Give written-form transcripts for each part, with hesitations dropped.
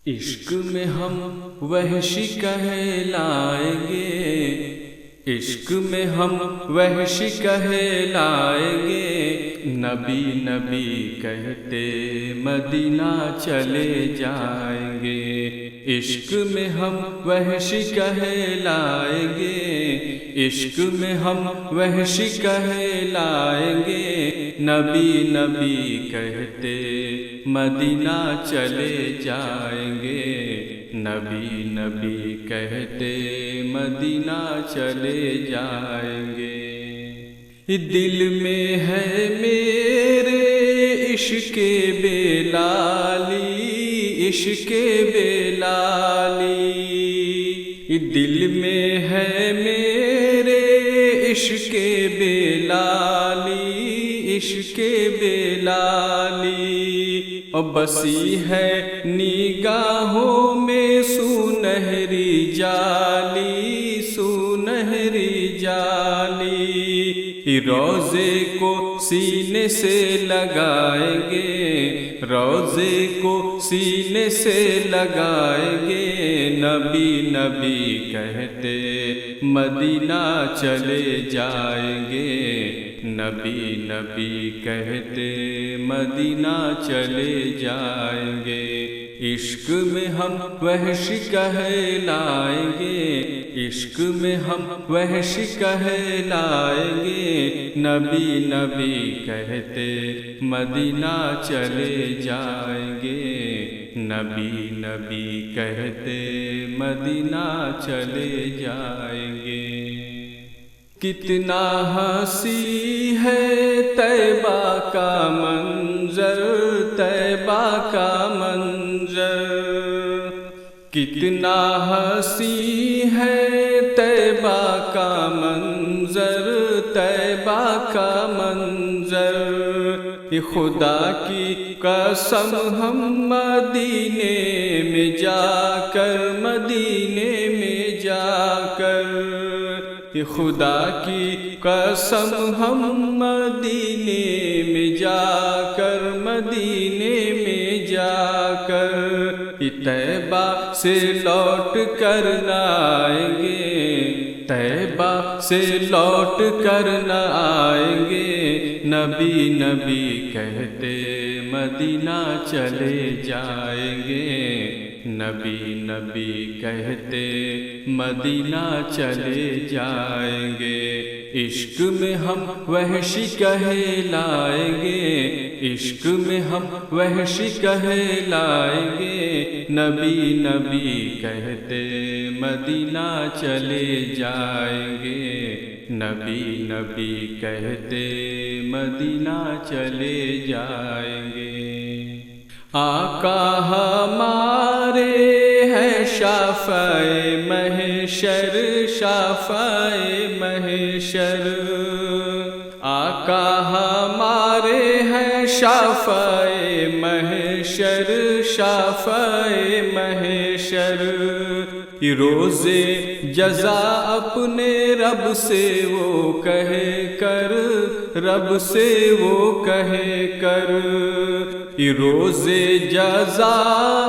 عشق میں ہم وحشی کہلائیں گے، عشق میں ہم وحشی کہلائیں گے، نبی نبی کہتے مدینہ چلے جائیں گے۔ عشق میں ہم وحشی کہلائیں گے، عشق میں ہم وحشی کہلائیں گے، نبی نبی کہتے مدینہ چلے جائیں گے، نبی نبی کہتے مدینہ چلے جائیں گے۔ دل میں ہے میرے عشق بلالی، عشق بلالی، دل میں ہے میرے عشق بلالی، عشق بلالی، اور بسی ہے نگاہوں میں سنہری جالی، سنہری جالی، روزے کو سینے سے لگائیں گے، روزے کو سینے سے لگائیں گے، نبی نبی کہتے مدینہ چلے جائیں گے، نبی نبی کہتے مدینہ چلے جائیں گے۔ عشق میں ہم وحشی کہلائیں گے، عشق میں ہم وحشی کہلائیں گے، نبی نبی کہتے مدینہ چلے جائیں گے، نبی نبی کہتے مدینہ چلے جائیں گے۔ کتنا حسین ہے طیبہ کا منظر، طیبہ کا منظر، کتنا حسین ہے طیبہ کا منظر، طیبہ کا منظر، خدا کی قسم ہم مدینے میں جا کر، مدینے میں جا کر، خدا کی قسم ہم مدینے میں جا کر، مدینے میں جا کر، طیبہ سے لوٹ کر نہ آئیں گے، طیبہ سے لوٹ کر نہ آئیں گے، نبی نبی کہتے مدینہ چلے جائیں گے، نبی نبی کہتے مدینہ چلے جائیں گے۔ عشق میں ہم وحشی کہلائیں گے، عشق میں ہم وحشی کہلائیں گے، نبی نبی کہتے مدینہ چلے جائیں گے، نبی نبی کہتے مدینہ چلے جائیں گے۔ آقا ہمارے ہیں شافع محشر، شافع محشر، آقا ہمارے ہیں شافع محشر، شافع محشر، روزے جزا اپنے رب سے وہ کہے کر، رب سے وہ کہے کر، روزے جزا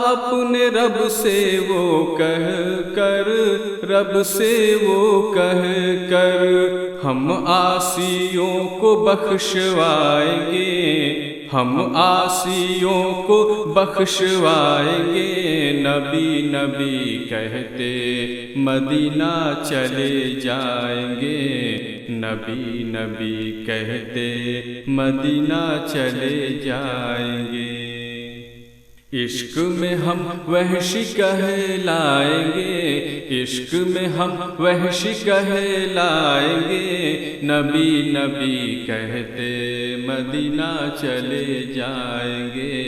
اپنے رب سے وہ کہہ کر، رب سے وہ کہہ کر، ہم عاصیوں کو بخشوائیں گے، ہم عاصیوں کو بخشوائیں گے، نبی نبی کہتے مدینہ چلے جائیں گے، نبی نبی کہتے مدینہ چلے جائیں گے۔ عشق میں ہم وحشی کہلائیں گے، عشق میں ہم وحشی کہلائیں گے، نبی نبی کہتے مدینہ چلے جائیں گے،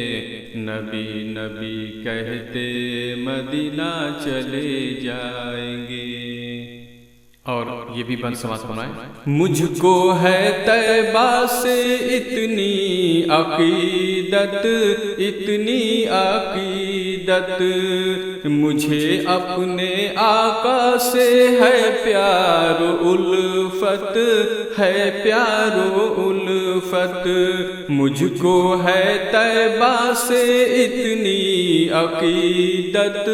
نبی نبی کہتے مدینہ چلے جائیں گے۔ اور یہ بھی بند سماعت فرمائیں۔ مجھ کو ہے طیبہ سے اتنی عقیدت، اتنی عقیدت، عقیدت، مجھے اپنے آقا سے ہے پیار و الفت، ہے پیار و الفت، مجھ کو ہے طیبہ سے اتنی عقیدت،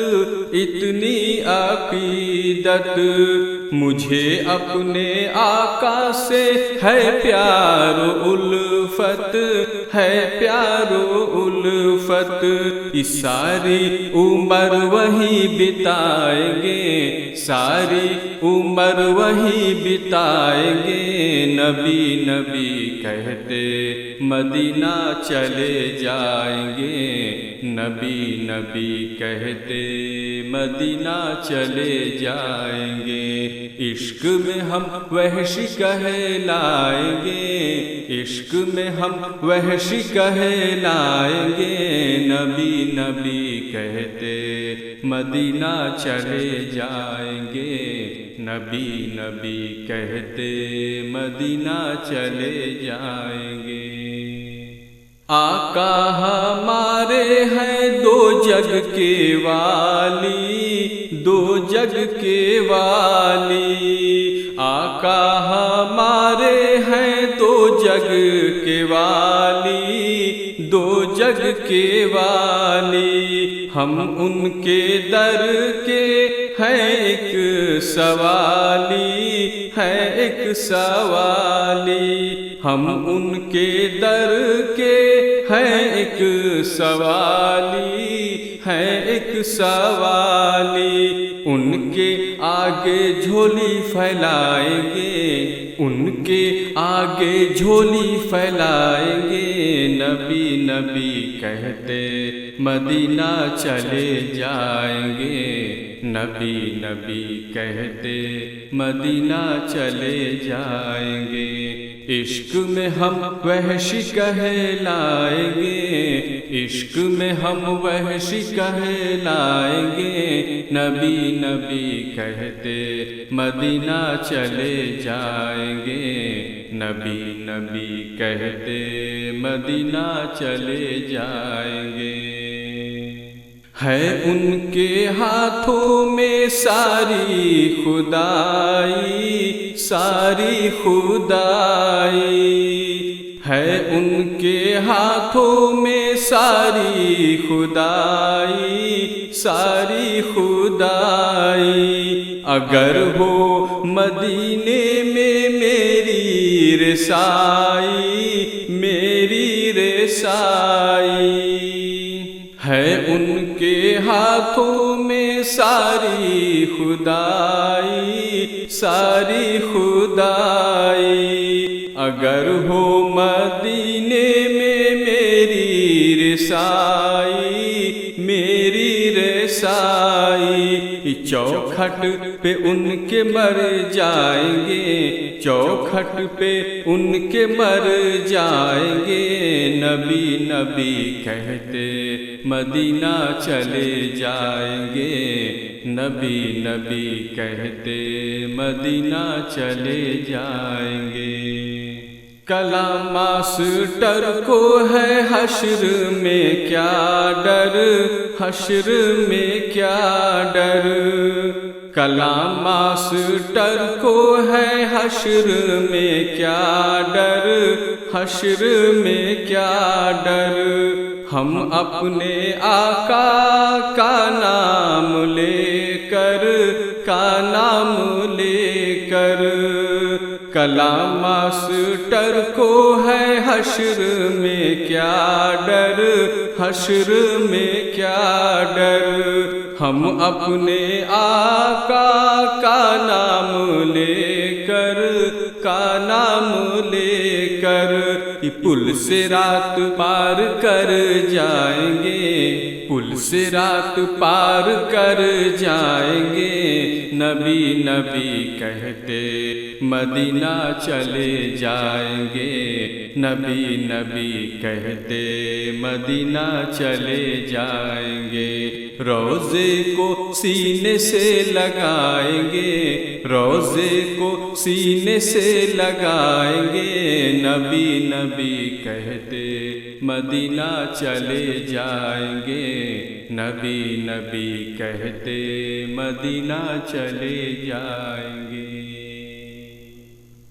اتنی عقیدت، مجھے اپنے آقا سے ہے پیار و الفت، ہے پیار و الفت، اس ساری عمر وہی بتائیں گے، ساری عمر وہی بتائیں گے، نبی نبی کہتے مدینہ چلے جائیں گے، نبی نبی کہتے مدینہ چلے جائیں گے، عشق میں ہم وحشی کہلائیں گے، عشق میں ہم وحشی کہلائیں گے، نبی نبی کہتے مدینہ چلے جائیں گے، نبی نبی کہتے مدینہ چلے جائیں گے۔ آقا ہمارے ہیں دو جگ کے والی، دو جگ کے والی، آقا ہمارے ہیں دو جگ کے والی، دو جگ کے والی، ہم ان کے در کے ہیں ایک سوالی، ہیں ایک سوالی، ہم ان کے در کے ہیں ایک سوالی، ہیں ایک سوالی، ان کے آگے جھولی پھیلائیں گے، ان کے آگے جھولی پھیلائیں گے، نبی نبی کہتے مدینہ چلے جائیں گے، نبی نبی کہتے مدینہ چلے جائیں گے، عشق میں ہم وحشی کہلائیں گے، عشق میں ہم وحشی کہلائیں گے، نبی نبی کہتے مدینہ چلے جائیں گے، نبی نبی کہتے مدینہ چلے جائیں گے، ہے ان کے ہاتھوں میں ساری خدائی، ساری خدائی، ہے ان کے ہاتھوں میں ساری خدائی، ساری خدائی، اگر ہو مدینے میں میری رسائی، میری رسائی، ہے ان کے ہاتھوں میں ساری خدائی، ساری خدائی، اگر ہو مدینے میں میری رسائی، میری رسائی، چوکھٹ پہ ان کے مر جائیں گے، چوکھٹ پہ ان کے مر جائیں گے، نبی نبی کہتے مدینہ چلے جائیں گے، نبی نبی کہتے مدینہ چلے جائیں گے، کلام ماسٹر کو ہے حشر میں کیا ڈر، حشر میں کیا ڈر، کلام ماسٹر کو ہے حشر میں کیا ڈر، حشر میں کیا ڈر، ہم اپنے آقا کا نام لے کر، کا نام لے کر، کلام ماسٹر کو ہے حشر میں کیا ڈر، حشر میں کیا ڈر، ہم اپنے آقا کا نام لے کر، کا نام لے کر، پل سے رات پار کر جائیں گے، پل سے رات پار کر جائیں گے، نبی نبی کہتے مدینہ چلے جائیں گے، نبی نبی کہتے مدینہ چلے جائیں گے، روزے کو سینے سے لگائیں گے، روزے کو سینے سے لگائیں گے، نبی نبی کہتے مدینہ چلے جائیں گے، نبی نبی کہتے مدینہ چلے جائیں گے۔